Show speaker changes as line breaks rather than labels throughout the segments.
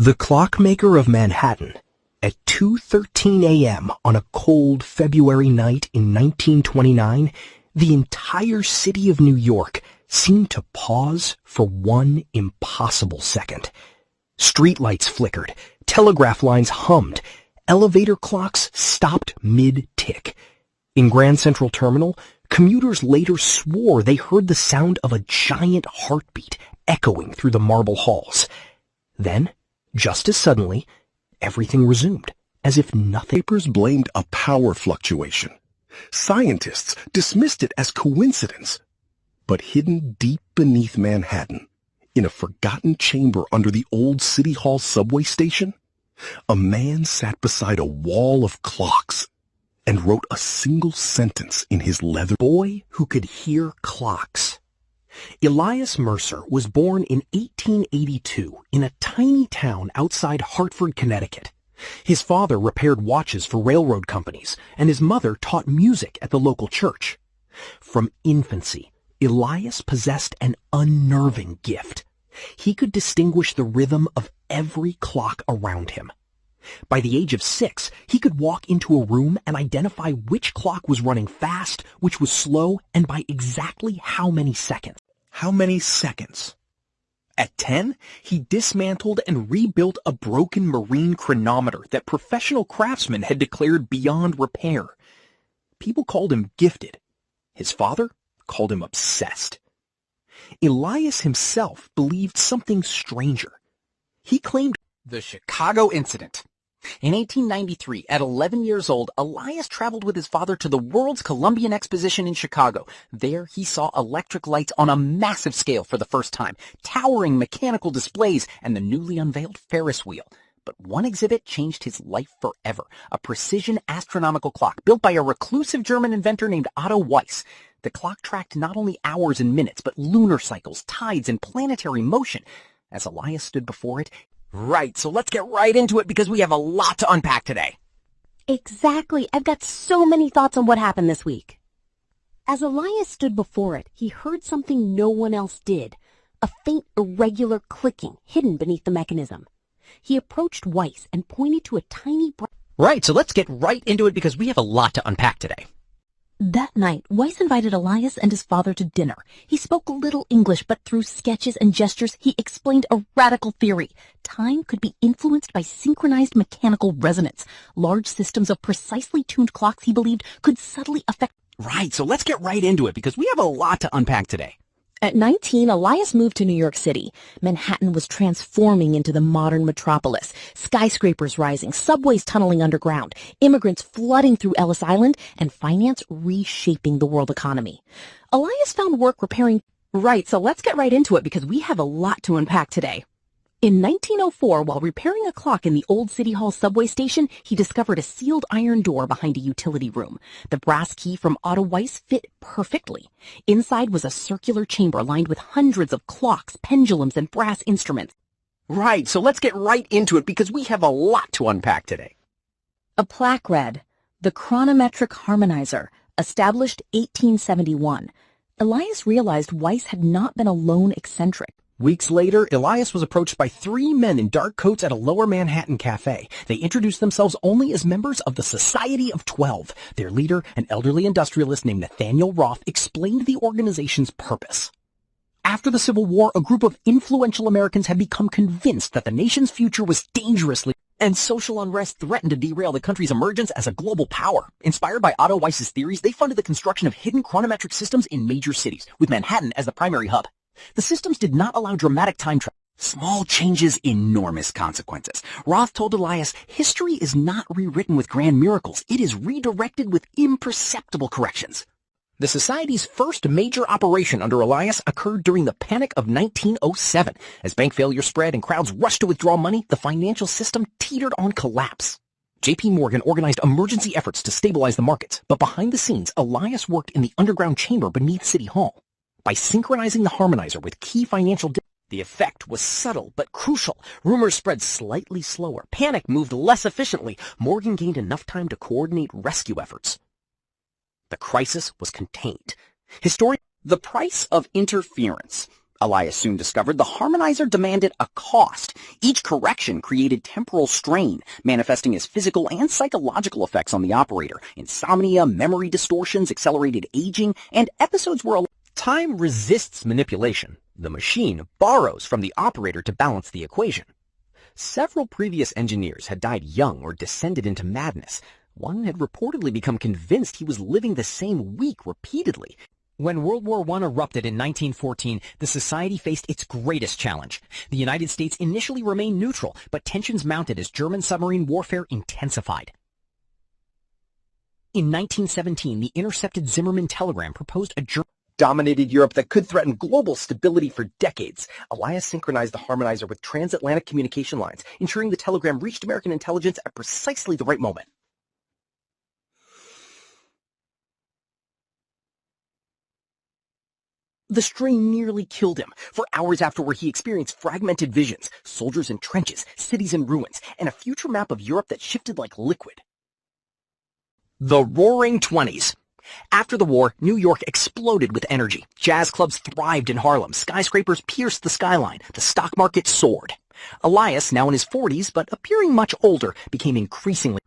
The Clockmaker of Manhattan. At 2:13 a.m. on a cold February night in 1929, the entire city of New York seemed to pause for one impossible second. Streetlights flickered, telegraph lines hummed, elevator clocks stopped mid-tick. In Grand Central Terminal, commuters later swore they heard the sound of a giant heartbeat echoing through the marble halls. Then, just as suddenly, everything resumed, as if nothing.
Papers blamed a power fluctuation. Scientists dismissed it as coincidence. But hidden deep beneath Manhattan, in a forgotten chamber under the old City Hall subway station, a man sat beside a wall of clocks and wrote a single sentence in his leather.
Boy who could hear clocks. Elias Mercer was born in 1882 in a tiny town outside Hartford, Connecticut. His father repaired watches for railroad companies, and his mother taught music at the local church. From infancy, Elias possessed an unnerving gift. He could distinguish the rhythm of every clock around him. By the age of 6, he could walk into a room and identify which clock was running fast, which was slow, and by exactly how many seconds.
How many seconds? At 10, he dismantled and rebuilt a broken marine chronometer that professional craftsmen had declared beyond repair. People called him gifted. His father called him obsessed. Elias himself believed something stranger. He claimed
the Chicago incident. In 1893, at 11 years old, Elias traveled with his father to the World's Columbian Exposition in Chicago. There, he saw electric lights on a massive scale for the first time, towering mechanical displays, and the newly unveiled Ferris wheel. But one exhibit changed his life forever, a precision astronomical clock built by a reclusive German inventor named Otto Weiss. The clock tracked not only hours and minutes, but lunar cycles, tides, and planetary motion. As Elias stood before it,
Right, so let's get right into it because we have a lot to unpack today.
Exactly. I've got so many thoughts on what happened this week. As Elias stood before it, he heard something no one else did, a faint, irregular clicking hidden beneath the mechanism. He approached Weiss and pointed to a tiny...
Right, so let's get right into it because we have a lot to unpack today.
That night, Weiss invited Elias and his father to dinner. He spoke little English, but through sketches and gestures, he explained a radical theory. Time could be influenced by synchronized mechanical resonance. Large systems of precisely tuned clocks, he believed, could subtly affect...
Right, so let's get right into it because we have a lot to unpack today.
At 19, Elias moved to New York City. Manhattan was transforming into the modern metropolis. Skyscrapers rising, subways tunneling underground, immigrants flooding through Ellis Island, and finance reshaping the world economy. Elias found work repairing... Right, so let's get right into it because we have a lot to unpack today. In 1904, while repairing a clock in the old City Hall subway station, he discovered a sealed iron door behind a utility room. The brass key from Otto Weiss fit perfectly. Inside was a circular chamber lined with hundreds of clocks, pendulums, and brass instruments.
Right, so let's get right into it because we have a lot to unpack today.
A plaque read, "The Chronometric Harmonizer, established 1871. Elias realized Weiss had not been a lone eccentric.
Weeks later, Elias was approached by 3 men in dark coats at a lower Manhattan cafe. They introduced themselves only as members of the Society of 12. Their leader, an elderly industrialist named Nathaniel Roth, explained the organization's purpose. After the Civil War, a group of influential Americans had become convinced that the nation's future was dangerously, and social unrest threatened to derail the country's emergence as a global power. Inspired by Otto Weiss's theories, they funded the construction of hidden chronometric systems in major cities, with Manhattan as the primary hub. The systems did not allow dramatic time travel. Small changes, enormous consequences. Roth told Elias, history is not rewritten with grand miracles. It is redirected with imperceptible corrections. The Society's first major operation under Elias occurred during the Panic of 1907. As bank failure spread and crowds rushed to withdraw money, the financial system teetered on collapse. J.P. Morgan organized emergency efforts to stabilize the markets, but behind the scenes, Elias worked in the underground chamber beneath City Hall. By synchronizing the harmonizer with key financial the effect was subtle but crucial. Rumors spread slightly slower. Panic moved less efficiently. Morgan gained enough time to coordinate rescue efforts. The crisis was contained. The price of interference.
Elias soon discovered the Harmonizer demanded a cost. Each correction created temporal strain, manifesting as physical and psychological effects on the operator. Insomnia, memory distortions, accelerated aging, and episodes where
Time resists manipulation. The machine borrows from the operator to balance the equation. Several previous engineers had died young or descended into madness. One had reportedly become convinced he was living the same week repeatedly. When World War I erupted in 1914, the society faced its greatest challenge. The United States initially remained neutral, but tensions mounted as German submarine warfare intensified. In 1917, the intercepted Zimmermann telegram proposed a dominated Europe that could threaten global stability for decades. Elias synchronized the Harmonizer with transatlantic communication lines, ensuring the telegram reached American intelligence at precisely the right moment. The strain nearly killed him. For hours afterward, he experienced fragmented visions, soldiers in trenches, cities in ruins, and a future map of Europe that shifted like liquid. The Roaring Twenties. After the war, New York exploded with energy. Jazz clubs thrived in Harlem. Skyscrapers pierced the skyline. The stock market soared. Elias, now in his 40s, but appearing much older, became increasingly...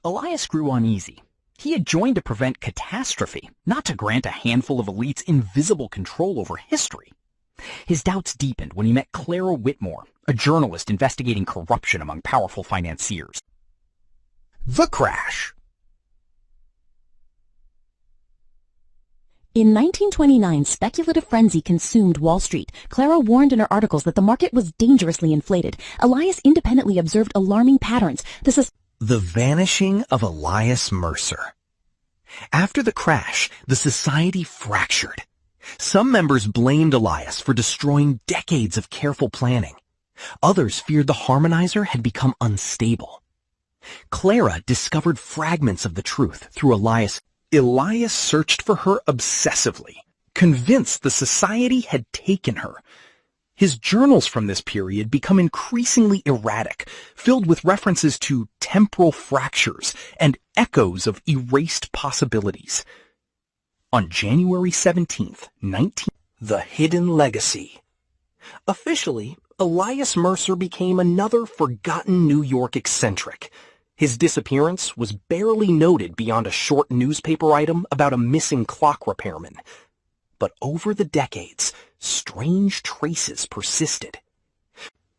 Elias grew uneasy. He had joined to prevent catastrophe, not to grant a handful of elites invisible control over history. His doubts deepened when he met Clara Whitmore, a journalist investigating corruption among powerful financiers. The crash.
In 1929, speculative frenzy consumed Wall Street. Clara warned in her articles that the market was dangerously inflated. Elias independently observed alarming patterns.
The vanishing of Elias Mercer. After the crash, the society fractured. Some members blamed Elias for destroying decades of careful planning. Others feared the Harmonizer had become unstable. Clara discovered fragments of the truth through Elias. Elias searched for her obsessively, convinced the society had taken her. His journals from this period become increasingly erratic, filled with references to temporal fractures and echoes of erased possibilities. On January 17th, The Hidden Legacy. Officially, Elias Mercer became another forgotten New York eccentric. His disappearance was barely noted beyond a short newspaper item about a missing clock repairman. But over the decades, strange traces persisted.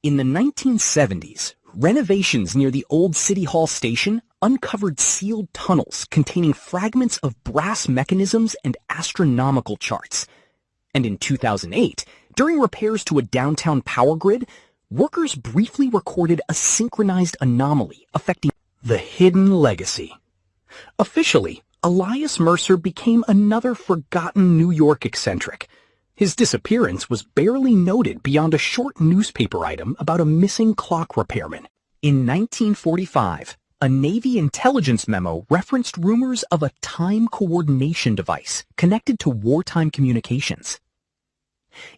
In the 1970s, renovations near the old City Hall station uncovered sealed tunnels containing fragments of brass mechanisms and astronomical charts. And in 2008, during repairs to a downtown power grid, workers briefly recorded a synchronized anomaly affecting the Hidden Legacy. Officially, Elias Mercer became another forgotten New York eccentric. His disappearance was barely noted beyond a short newspaper item about a missing clock repairman. In 1945, a Navy intelligence memo referenced rumors of a time coordination device connected to wartime communications.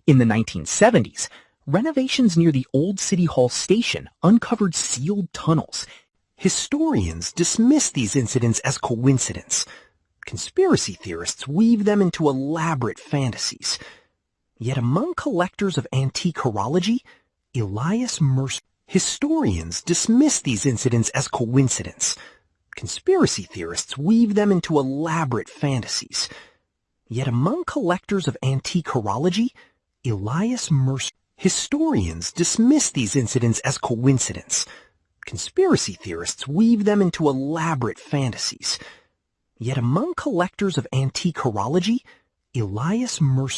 In the 1970s, renovations near the old City Hall station uncovered sealed tunnels. Historians dismiss these incidents as coincidence. Conspiracy theorists weave them into elaborate fantasies. Yet among collectors of antique horology, Elias Mercer... Historians dismiss these incidents as coincidence. Conspiracy theorists weave them into elaborate fantasies. Yet among collectors of antique horology, Elias Mercer... Historians dismiss these incidents as coincidence. Conspiracy theorists weave them into elaborate fantasies. Yet among collectors of antique horology, Elias Mercer...